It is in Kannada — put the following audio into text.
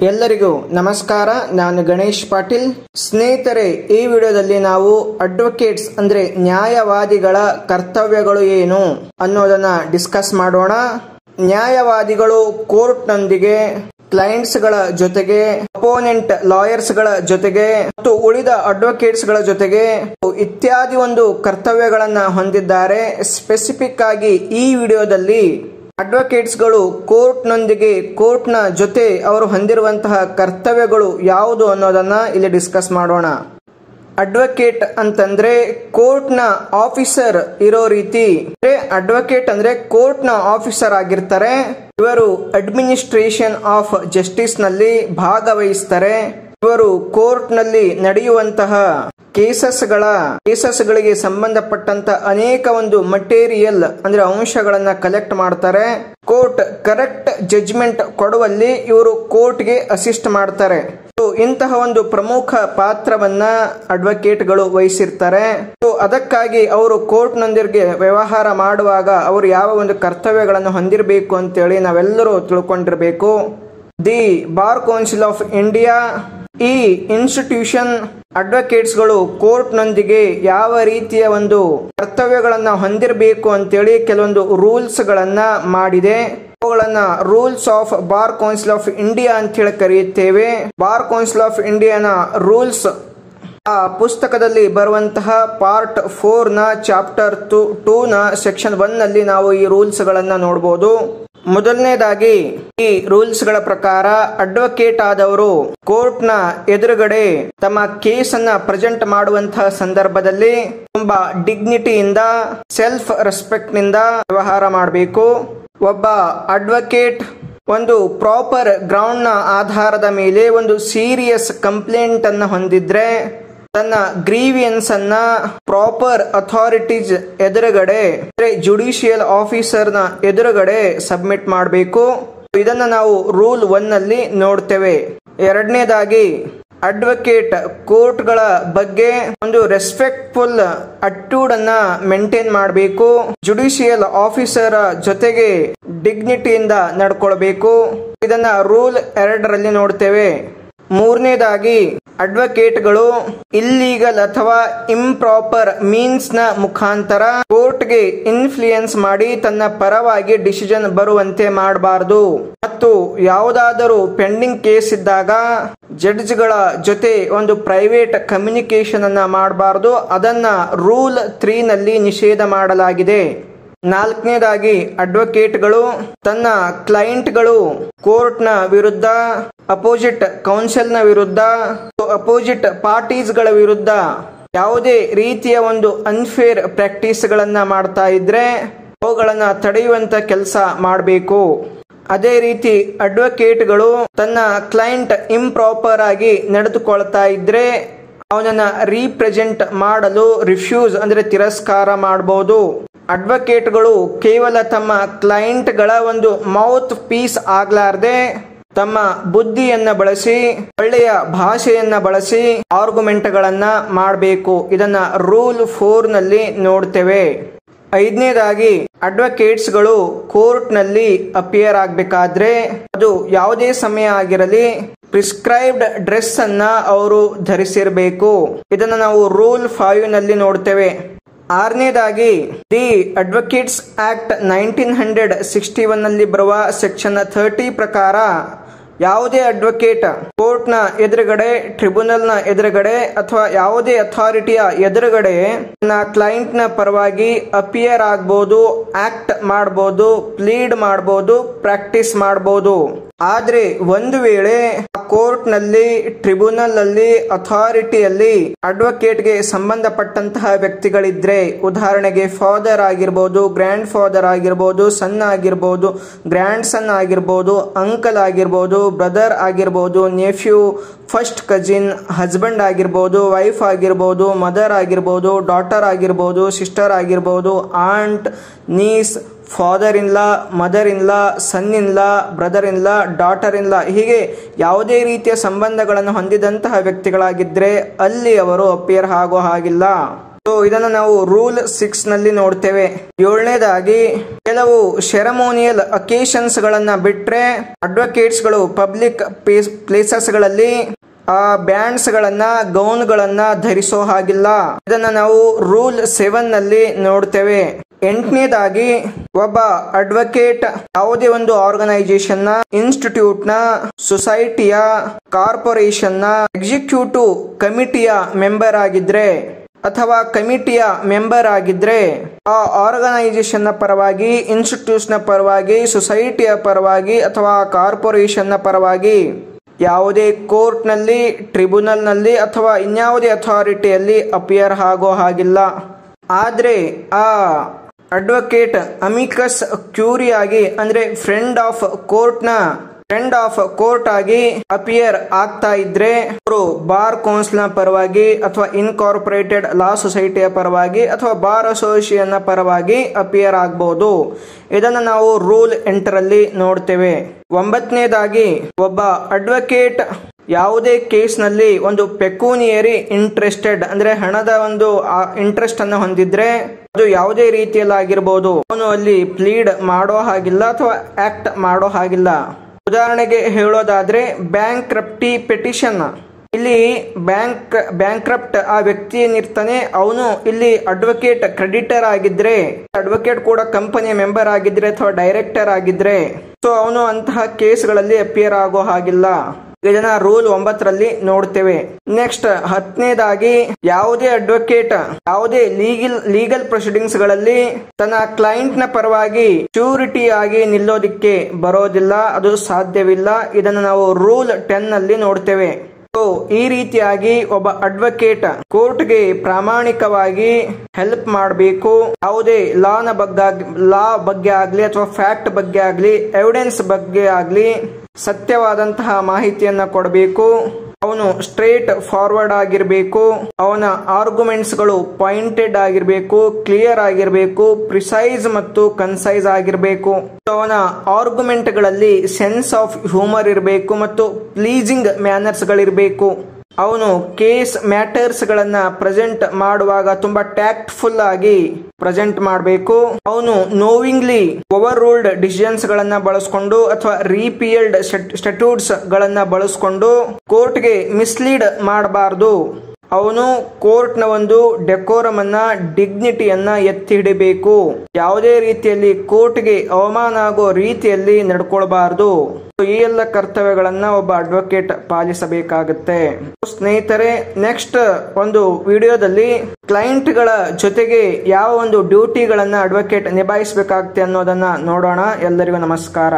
ಎಲ್ಲರಿಗೂ ನಮಸ್ಕಾರ. ನಾನು ಗಣೇಶ್ ಪಾಟೀಲ್. ಸ್ನೇಹಿತರೆ, ಈ ವಿಡಿಯೋದಲ್ಲಿ ನಾವು ಅಡ್ವೊಕೇಟ್ಸ್ ಅಂದ್ರೆ ನ್ಯಾಯವಾದಿಗಳ ಕರ್ತವ್ಯಗಳು ಏನು ಅನ್ನೋದನ್ನ ಡಿಸ್ಕಸ್ ಮಾಡೋಣ. ನ್ಯಾಯವಾದಿಗಳು ಕೋರ್ಟ್ನೊಂದಿಗೆ, ಕ್ಲೈಂಟ್ಸ್ ಗಳ ಜೊತೆಗೆ, ಅಪೋನೆಂಟ್ ಲಾಯರ್ಸ್ ಗಳ ಜೊತೆಗೆ ಮತ್ತು ಉಳಿದ ಅಡ್ವೊಕೇಟ್ಸ್ ಗಳ ಜೊತೆಗೆ ಇತ್ಯಾದಿ ಒಂದು ಕರ್ತವ್ಯಗಳನ್ನ ಹೊಂದಿದ್ದಾರೆ. ಸ್ಪೆಸಿಫಿಕ್ ಆಗಿ ಈ ವಿಡಿಯೋದಲ್ಲಿ ಅಡ್ವೊಕೇಟ್ಸ್ ಗಳು ಕೋರ್ಟ್ನೊಂದಿಗೆ, ಕೋರ್ಟ್ನ ಜೊತೆ ಅವರು ಹೊಂದಿರುವಂತಹ ಕರ್ತವ್ಯಗಳು ಯಾವುದು ಅನ್ನೋದನ್ನ ಇಲ್ಲಿ ಡಿಸ್ಕಸ್ ಮಾಡೋಣ. ಅಡ್ವೊಕೇಟ್ ಅಂತಂದ್ರೆ ಕೋರ್ಟ್ನ ಆಫೀಸರ್ ಇರೋ ರೀತಿ. ಅಡ್ವೊಕೇಟ್ ಅಂದ್ರೆ ಕೋರ್ಟ್ನ ಆಫೀಸರ್ ಆಗಿರ್ತಾರೆ. ಇವರು ಅಡ್ಮಿನಿಸ್ಟ್ರೇಷನ್ ಆಫ್ ಜಸ್ಟಿಸ್ ನಲ್ಲಿ ಭಾಗವಹಿಸ್ತಾರೆ. ಇವರು ಕೋರ್ಟ್ ನಲ್ಲಿ ನಡೆಯುವಂತಹ ಕೇಸಸ್ಗಳಿಗೆ ಸಂಬಂಧಪಟ್ಟಂತ ಅನೇಕ ಒಂದು ಮಟೀರಿಯಲ್ ಅಂದ್ರೆ ಅಂಶಗಳನ್ನ ಕಲೆಕ್ಟ್ ಮಾಡ್ತಾರೆ. ಕೋರ್ಟ್ ಕರೆಕ್ಟ್ ಜಡ್ಜ್ಮೆಂಟ್ ಕೊಡುವಲ್ಲಿ ಇವರು ಕೋರ್ಟ್ಗೆ ಅಸಿಸ್ಟ್ ಮಾಡ್ತಾರೆ. ಇಂತಹ ಒಂದು ಪ್ರಮುಖ ಪಾತ್ರವನ್ನ ಅಡ್ವೊಕೇಟ್ಗಳು ವಹಿಸಿರ್ತಾರೆ. ಅದಕ್ಕಾಗಿ ಅವರು ಕೋರ್ಟ್ನೊಂದಿಗೆ ವ್ಯವಹಾರ ಮಾಡುವಾಗ ಅವರು ಯಾವ ಒಂದು ಕರ್ತವ್ಯಗಳನ್ನು ಹೊಂದಿರಬೇಕು ಅಂತೇಳಿ ನಾವೆಲ್ಲರೂ ತಿಳ್ಕೊಂಡಿರ್ಬೇಕು. The bar council of India, ಈ ಇನ್ಸ್ಟಿಟ್ಯೂಷನ್ ಅಡ್ವೊಕೇಟ್ಸ್ ಗಳು ಕೋರ್ಟ್ನೊಂದಿಗೆ ಯಾವ ರೀತಿಯ ಒಂದು ಕರ್ತವ್ಯಗಳನ್ನ ಹೊಂದಿರಬೇಕು ಅಂತೇಳಿ ಕೆಲವೊಂದು ರೂಲ್ಸ್ ಗಳನ್ನ ಮಾಡಿದೆ. ಅವುಗಳನ್ನ rules of bar council of India ಅಂತ ಹೇಳಿ ಕರೆಯುತ್ತೇವೆ. ಬಾರ್ ಕೌನ್ಸಿಲ್ ಆಫ್ ಇಂಡಿಯಾನ ರೂಲ್ಸ್ ಆ ಪುಸ್ತಕದಲ್ಲಿ ಬರುವಂತಹ ಪಾರ್ಟ್ 4 ನ ಚಾಪ್ಟರ್ 2 ನ ಸೆಕ್ಷನ್ 1 ನಲ್ಲಿ ನಾವು ಈ ರೂಲ್ಸ್ ಗಳನ್ನ ನೋಡಬಹುದು. ಮೊದಲನೇದಾಗಿ ಈ ರೂಲ್ಸ್ ಗಳ ಪ್ರಕಾರ ಅಡ್ವೊಕೇಟ್ ಆದವರು ಕೋರ್ಟ್ ನ ಎದುರುಗಡೆ ತಮ್ಮ ಕೇಸ್ ಅನ್ನ ಪ್ರೆಸೆಂಟ್ ಮಾಡುವಂತಹ ಸಂದರ್ಭದಲ್ಲಿ ತುಂಬಾ ಡಿಗ್ನಿಟಿಯಿಂದ, ಸೆಲ್ಫ್ ರೆಸ್ಪೆಕ್ಟ್ ನಿಂದ ವ್ಯವಹಾರ ಮಾಡಬೇಕು. ಒಬ್ಬ ಅಡ್ವೊಕೇಟ್ ಒಂದು ಪ್ರಾಪರ್ ಗ್ರೌಂಡ್ ನ ಆಧಾರದ ಮೇಲೆ ಒಂದು ಸೀರಿಯಸ್ ಕಂಪ್ಲೇಂಟ್ ಅನ್ನ ಹೊಂದಿದ್ರೆ ತನ್ನ ಗ್ರೀವಿಯನ್ಸ್ ಅನ್ನ ಪ್ರಾಪರ್ ಅಥಾರಿಟೀಸ್ ಎದುರುಗಡೆ, ಜುಡಿಷಿಯಲ್ ಆಫೀಸರ್ ನ ಎದುರುಗಡೆ ಸಬ್ಮಿಟ್ ಮಾಡಬೇಕು. ಇದನ್ನ ನಾವು ರೂಲ್ 1 ನಲ್ಲಿ ನೋಡ್ತೇವೆ. ಎರಡನೇದಾಗಿ ಅಡ್ವೊಕೇಟ್ ಕೋರ್ಟ್ ಗಳ ಬಗ್ಗೆ ಒಂದು ರೆಸ್ಪೆಕ್ಟ್ಫುಲ್ ಅಟ್ಯೂಡ್ ಅನ್ನ ಮೇಂಟೈನ್ ಮಾಡಬೇಕು. ಜುಡಿಷಿಯಲ್ ಆಫೀಸರ್ ಜೊತೆಗೆ ಡಿಗ್ನಿಟಿಯಿಂದ ನಡ್ಕೊಳ್ಬೇಕು. ಇದನ್ನ ರೂಲ್ 2 ರಲ್ಲಿ ನೋಡ್ತೇವೆ. ಮೂರನೇದಾಗಿ ಅಡ್ವೊಕೇಟ್ಗಳು ಇಲ್ಲೀಗಲ್ ಅಥವಾ ಇಂಪ್ರಾಪರ್ ಮೀನ್ಸ್ ನ ಮುಖಾಂತರ ಕೋರ್ಟ್ಗೆ ಇನ್ಫ್ಲೂಯೆನ್ಸ್ ಮಾಡಿ ತನ್ನ ಪರವಾಗಿ ಡಿಸಿಷನ್ ಬರುವಂತೆ ಮಾಡಬಾರದು. ಮತ್ತು ಯಾವುದಾದರೂ ಪೆಂಡಿಂಗ್ ಕೇಸ್ ಇದ್ದಾಗ ಜಡ್ಜ್ಗಳ ಜೊತೆ ಒಂದು ಪ್ರೈವೇಟ್ ಕಮ್ಯುನಿಕೇಶನ್ ಅನ್ನ ಮಾಡಬಾರದು. ಅದನ್ನ ರೂಲ್ 3 ನಲ್ಲಿ ನಿಷೇಧ ಮಾಡಲಾಗಿದೆ. ನಾಲ್ಕನೇದಾಗಿ ಅಡ್ವೊಕೇಟ್ಗಳು ತನ್ನ ಕ್ಲೈಂಟ್ಗಳು ಕೋರ್ಟ್ ನ ವಿರುದ್ಧ, ಅಪೋಸಿಟ್ ಕೌನ್ಸಿಲ್ ನ ವಿರುದ್ಧ, ಅಪೋಸಿಟ್ ಪಾರ್ಟೀಸ್ ಗಳ ವಿರುದ್ಧ ಯಾವುದೇ ರೀತಿಯ ಒಂದು ಅನ್ಫೇರ್ ಪ್ರಾಕ್ಟೀಸ್ ಗಳನ್ನ ಮಾಡ್ತಾ ಇದ್ರೆ ಅವುಗಳನ್ನ ತಡೆಯುವಂತ ಕೆಲಸ ಮಾಡಬೇಕು. ಅದೇ ರೀತಿ ಅಡ್ವೊಕೇಟ್ಗಳು ತನ್ನ ಕ್ಲೈಂಟ್ ಇಂಪ್ರಾಪರ್ ಆಗಿ ನಡೆದುಕೊಳ್ತಾ ಇದ್ರೆ ಅವನನ್ನ ರೀಪ್ರೆಸೆಂಟ್ ಮಾಡಲು ರಿಫ್ಯೂಸ್ ಅಂದ್ರೆ ತಿರಸ್ಕಾರ ಮಾಡಬಹುದು. ಅಡ್ವೊಕೇಟ್ಗಳು ಕೇವಲ ತಮ್ಮ ಕ್ಲೈಂಟ್ ಗಳ ಒಂದು ಮೌತ್ ಪೀಸ್ ಆಗ್ಲಾರ್ದೆ ತಮ್ಮ ಬುದ್ಧಿಯನ್ನ ಬಳಸಿ, ಒಳ್ಳೆಯ ಭಾಷೆಯನ್ನ ಬಳಸಿ ಆರ್ಗ್ಯುಮೆಂಟ್ ಗಳನ್ನ ಮಾಡಬೇಕು. ಇದನ್ನ ರೂಲ್ 4 ನಲ್ಲಿ ನೋಡ್ತೇವೆ. ಐದನೇದಾಗಿ ಅಡ್ವೊಕೇಟ್ಸ್ ಗಳು ಕೋರ್ಟ್ ನಲ್ಲಿ ಅಪಿಯರ್ ಆಗ್ಬೇಕಾದ್ರೆ ಅದು ಯಾವುದೇ ಸಮಯ ಆಗಿರಲಿ ಪ್ರಿಸ್ಕ್ರೈಬ್ಡ್ ಡ್ರೆಸ್ ಅನ್ನ ಅವರು ಧರಿಸಿರಬೇಕು. ಇದನ್ನ ನಾವು ರೂಲ್ 5 ನಲ್ಲಿ ನೋಡ್ತೇವೆ. ಆರನೇದಾಗಿ ದಿ ಅಡ್ವೊಕೇಟ್ಸ್ ಆಕ್ಟ್ 1961 ನಲ್ಲಿ ಬರುವ ಸೆಕ್ಷನ್ 30 ಪ್ರಕಾರ ಯಾವುದೇ ಅಡ್ವೊಕೇಟ್ ಕೋರ್ಟ್ ನ ಎದುರುಗಡೆ, ಟ್ರಿಬ್ಯುನಲ್ ನ ಎದುರುಗಡೆ ಅಥವಾ ಯಾವುದೇ ಅಥಾರಿಟಿಯ ಎದುರುಗಡೆ ತನ್ನ ಕ್ಲೈಂಟ್ ನ ಪರವಾಗಿ ಅಪಿಯರ್ ಆಗಬಹುದು, ಆಕ್ಟ್ ಮಾಡಬಹುದು, ಪ್ಲೀಡ್ ಮಾಡಬಹುದು, ಪ್ರಾಕ್ಟೀಸ್ ಮಾಡಬಹುದು. ಆದ್ರೆ ಒಂದು ವೇಳೆ ಕೋರ್ಟ್ ನಲ್ಲಿ, ಟ್ರಿಬ್ಯುನಲ್ ಅಲ್ಲಿ, ಅಥಾರಿಟಿಯಲ್ಲಿ ಅಡ್ವೊಕೇಟ್ಗೆ ಸಂಬಂಧಪಟ್ಟಂತಹ ವ್ಯಕ್ತಿಗಳಿದ್ರೆ, ಉದಾಹರಣೆಗೆ ಫಾದರ್ ಆಗಿರ್ಬೋದು, ಗ್ರ್ಯಾಂಡ್ ಫಾದರ್ ಆಗಿರ್ಬೋದು, ಸನ್ ಆಗಿರ್ಬೋದು, ಗ್ರ್ಯಾಂಡ್ ಸನ್ ಆಗಿರ್ಬೋದು, ಅಂಕಲ್ ಆಗಿರ್ಬೋದು, ಬ್ರದರ್ ಆಗಿರ್ಬೋದು, ನೆಫ್ಯೂ, ಫಸ್ಟ್ ಕಜಿನ್, ಹಸ್ಬೆಂಡ್ ಆಗಿರ್ಬೋದು, ವೈಫ್ ಆಗಿರ್ಬೋದು, ಮದರ್ ಆಗಿರ್ಬೋದು, ಡಾಟರ್ ಆಗಿರ್ಬೋದು, ಸಿಸ್ಟರ್ ಆಗಿರ್ಬೋದು, aunt, niece, father in law, mother in law, son in law, brother in law, daughter in law, ಹೀಗೆ ಯಾವುದೇ ರೀತಿಯ ಸಂಬಂಧಗಳನ್ನು ಹೊಂದಿದಂತಹ ವ್ಯಕ್ತಿಗಳಾಗಿದ್ರೆ ಅಲ್ಲಿ ಅವರು ಅಪಿಯರ್ ಆಗೋ ಹಾಗಿಲ್ಲ. ಸೊ ಇದನ್ನ ನಾವು ರೂಲ್ 6 ನಲ್ಲಿ ನೋಡ್ತೇವೆ. 7ನೇದಾಗಿ ಕೆಲವು ಸೆರೆಮೋನಿಯಲ್ ಅಕೇಶನ್ಸ್ ಗಳನ್ನ ಬಿಟ್ರೆ ಅಡ್ವೊಕೇಟ್ಸ್ ಗಳು ಪಬ್ಲಿಕ್ ಪ್ಲೇಸಸ್ ಗಳಲ್ಲಿ ಆ ಬ್ಯಾಂಡ್ಸ್ ಗಳನ್ನ ಗೌನ್ ಗಳನ್ನ ಧರಿಸೋ ಹಾಗಿಲ್ಲ. ಇದನ್ನ ನಾವು ರೂಲ್ 7 ನಲ್ಲಿ ನೋಡ್ತೇವೆ. 8ನೇದಾಗಿ ಒಬ್ಬ ಅಡ್ವೊಕೇಟ್ ಯಾವುದೇ ಒಂದು ಆರ್ಗನೈಸೇಷನ್ ನ, ಇನ್ಸ್ಟಿಟ್ಯೂಟ್ ನ, ಸೊಸೈಟಿಯ, ಕಾರ್ಪೊರೇಷನ್ ನ ಎಕ್ಸಿಕ್ಯೂಟಿವ್ ಕಮಿಟಿಯ ಮೆಂಬರ್ ಆಗಿದ್ರೆ ಅಥವಾ ಕಮಿಟಿಯ ಮೆಂಬರ್ ಆಗಿದ್ರೆ ಆ ಆರ್ಗನೈಸೇಷನ್ ನ ಪರವಾಗಿ, ಇನ್ಸ್ಟಿಟ್ಯೂಟ್ಸ್ ನ ಪರವಾಗಿ, ಸೊಸೈಟಿಯ ಪರವಾಗಿ ಅಥವಾ ಕಾರ್ಪೊರೇಷನ್ ನ ಪರವಾಗಿ ಯಾವುದೇ ಕೋರ್ಟ್ ನಲ್ಲಿ, ಟ್ರಿಬ್ಯುನಲ್ ನಲ್ಲಿ ಅಥವಾ ಇನ್ಯಾವುದೇ ಅಥಾರಿಟಿಯಲ್ಲಿ ಅಪಿಯರ್ ಆಗೋ ಹಾಗಿಲ್ಲ. ಆದ್ರೆ ಆ ಅಡ್ವೊಕೇಟ್ ಅಮಿಕಸ್ ಕ್ಯೂರಿ ಆಗಿ ಅಂದ್ರೆ ಫ್ರೆಂಡ್ ಆಫ್ ಕೋರ್ಟ್ ಆಗಿ ಅಪಿಯರ್ ಆಗ್ತಾ ಇದ್ರೆ ಅವರು ಬಾರ್ ಕೌನ್ಸಿಲ್ ನ ಪರವಾಗಿ ಅಥವಾ ಇನ್ಕಾರ್ಪೊರೇಟೆಡ್ ಲಾ ಸೊಸೈಟಿಯ ಪರವಾಗಿ ಅಥವಾ ಬಾರ್ ಅಸೋಸಿಯೇಷನ್ ನ ಪರವಾಗಿ ಅಪಿಯರ್ ಆಗಬಹುದು. ಇದನ್ನ ನಾವು ರೂಲ್ 8 ರಲ್ಲಿ ನೋಡ್ತೇವೆ. 9ನೇದಾಗಿ ಒಬ್ಬ ಅಡ್ವೊಕೇಟ್ ಯಾವುದೇ ಕೇಸ್ ನಲ್ಲಿ ಒಂದು ಪೆಕೂನಿಯರಿ ಇಂಟ್ರೆಸ್ಟೆಡ್ ಅಂದ್ರೆ ಹಣದ ಒಂದು ಇಂಟ್ರೆಸ್ಟ್ ಅನ್ನು ಹೊಂದಿದ್ರೆ ಅದು ಯಾವುದೇ ರೀತಿಯಲ್ಲಿ ಆಗಿರಬಹುದು, ಅವನು ಅಲ್ಲಿ ಪ್ಲೀಡ್ ಮಾಡೋ ಹಾಗಿಲ್ಲ ಅಥವಾ ಆಕ್ಟ್ ಮಾಡೋ ಹಾಗಿಲ್ಲ. ಉದಾಹರಣೆಗೆ ಹೇಳೋದಾದ್ರೆ ಬ್ಯಾಂಕ್ರಪ್ಟಿ ಪೆಟಿಷನ್, ಇಲ್ಲಿ ಬ್ಯಾಂಕ್ರಪ್ಟ್ ಆ ವ್ಯಕ್ತಿ ಏನಿರ್ತಾನೆ ಅವನು ಇಲ್ಲಿ ಅಡ್ವೊಕೇಟ್ ಕ್ರೆಡಿಟರ್ ಆಗಿದ್ರೆ, ಅಡ್ವೊಕೇಟ್ ಕೂಡ ಕಂಪನಿಯ ಮೆಂಬರ್ ಆಗಿದ್ರೆ ಅಥವಾ ಡೈರೆಕ್ಟರ್ ಆಗಿದ್ರೆ ಸೊ ಅವನು ಅಂತಹ ಕೇಸ್ಗಳಲ್ಲಿ ಅಪಿಯರ್ ಆಗೋ ಹಾಗಿಲ್ಲ. ಇದನ್ನ ರೂಲ್ 9 ರಲ್ಲಿ ನೋಡ್ತೇವೆ. ನೆಕ್ಸ್ಟ್ 10ನೇದಾಗಿ ಯಾವುದೇ ಅಡ್ವೊಕೇಟ್ ಯಾವುದೇ ಲೀಗಲ್ ಪ್ರೊಸೀಡಿಂಗ್ಸ್ ಗಳಲ್ಲಿ ತನ್ನ ಕ್ಲೈಂಟ್ ನ ಪರವಾಗಿ ಶ್ಯೂರಿಟಿ ಆಗಿ ನಿಲ್ಲೋದಿಕ್ಕೆ ಬರೋದಿಲ್ಲ, ಅದು ಸಾಧ್ಯವಿಲ್ಲ. ಇದನ್ನು ನಾವು ರೂಲ್ 10 ನಲ್ಲಿ ನೋಡ್ತೇವೆ. ಈ ರೀತಿಯಾಗಿ ಒಬ್ಬ ಅಡ್ವೊಕೇಟ್ ಕೋರ್ಟ್ಗೆ ಪ್ರಾಮಾಣಿಕವಾಗಿ ಹೆಲ್ಪ್ ಮಾಡಬೇಕು. ಯಾವುದೇ ಲಾ ಬಗ್ಗೆ ಆಗ್ಲಿ ಅಥವಾ ಫ್ಯಾಕ್ಟ್ ಬಗ್ಗೆ ಆಗ್ಲಿ, ಎವಿಡೆನ್ಸ್ ಬಗ್ಗೆ ಆಗ್ಲಿ ಸತ್ಯವಾದಂತಹ ಮಾಹಿತಿಯನ್ನ ಕೊಡಬೇಕು. ಅವನು ಸ್ಟ್ರೇಟ್ ಫಾರ್ವರ್ಡ್ ಆಗಿರ್ಬೇಕು. ಅವನ ಆರ್ಗ್ಯುಮೆಂಟ್ಸ್ ಗಳು ಪಾಯಿಂಟೆಡ್ ಆಗಿರ್ಬೇಕು, ಕ್ಲಿಯರ್ ಆಗಿರ್ಬೇಕು, ಪ್ರಿಸೈಸ್ ಮತ್ತು ಕನ್ಸೈಸ್ ಆಗಿರ್ಬೇಕು. ಅವನ ಆರ್ಗ್ಯುಮೆಂಟ್ ಗಳಲ್ಲಿ ಸೆನ್ಸ್ ಆಫ್ ಹ್ಯೂಮರ್ ಇರಬೇಕು ಮತ್ತು ಪ್ಲೀಸಿಂಗ್ ಮ್ಯಾನರ್ಸ್ ಗಳಿರ್ಬೇಕು. ಅವನು ಕೇಸ್ ಮ್ಯಾಟರ್ಸ್ ಗಳನ್ನ ಪ್ರೆಸೆಂಟ್ ಮಾಡುವಾಗ ತುಂಬಾ ಟ್ಯಾಕ್ಟ್ಫುಲ್ ಆಗಿ ಪ್ರೆಸೆಂಟ್ ಮಾಡಬೇಕು. ಅವನು ನೋವಿಂಗ್ಲಿ ಓವರ್ ರೂಲ್ಡ್ ಡಿಸಿಷನ್ಸ್ ಗಳನ್ನ ಬಳಸ್ಕೊಂಡು ಅಥವಾ ರೀಪಿಯಲ್ಡ್ ಸ್ಟ್ಯಾಟ್ಯೂಟ್ಸ್ ಗಳನ್ನ ಬಳಸ್ಕೊಂಡು ಕೋರ್ಟ್ಗೆ ಮಿಸ್ಲೀಡ್ ಮಾಡಬಾರ್ದು. ಅವನು ಕೋರ್ಟ್ ನ ಒಂದು ಡೆಕೋರಮ್ ಅನ್ನ, ಡಿಗ್ನಿಟಿಯನ್ನ ಎತ್ತಿ ಹಿಡಿಬೇಕು. ಯಾವುದೇ ರೀತಿಯಲ್ಲಿ ಕೋರ್ಟ್ಗೆ ಅವಮಾನ ಆಗೋ ರೀತಿಯಲ್ಲಿ ನಡ್ಕೊಳ್ಬಾರ್ದು. ಈ ಎಲ್ಲ ಕರ್ತವ್ಯಗಳನ್ನ ಒಬ್ಬ ಅಡ್ವೊಕೇಟ್ ಪಾಲಿಸಬೇಕಾಗುತ್ತೆ. ಸ್ನೇಹಿತರೆ, ನೆಕ್ಸ್ಟ್ ಒಂದು ವಿಡಿಯೋದಲ್ಲಿ ಕ್ಲೈಂಟ್ ಗಳ ಜೊತೆಗೆ ಯಾವ ಒಂದು ಡ್ಯೂಟಿಗಳನ್ನ ಅಡ್ವೊಕೇಟ್ ನಿಭಾಯಿಸಬೇಕಾಗುತ್ತೆ ಅನ್ನೋದನ್ನ ನೋಡೋಣ. ಎಲ್ಲರಿಗೂ ನಮಸ್ಕಾರ.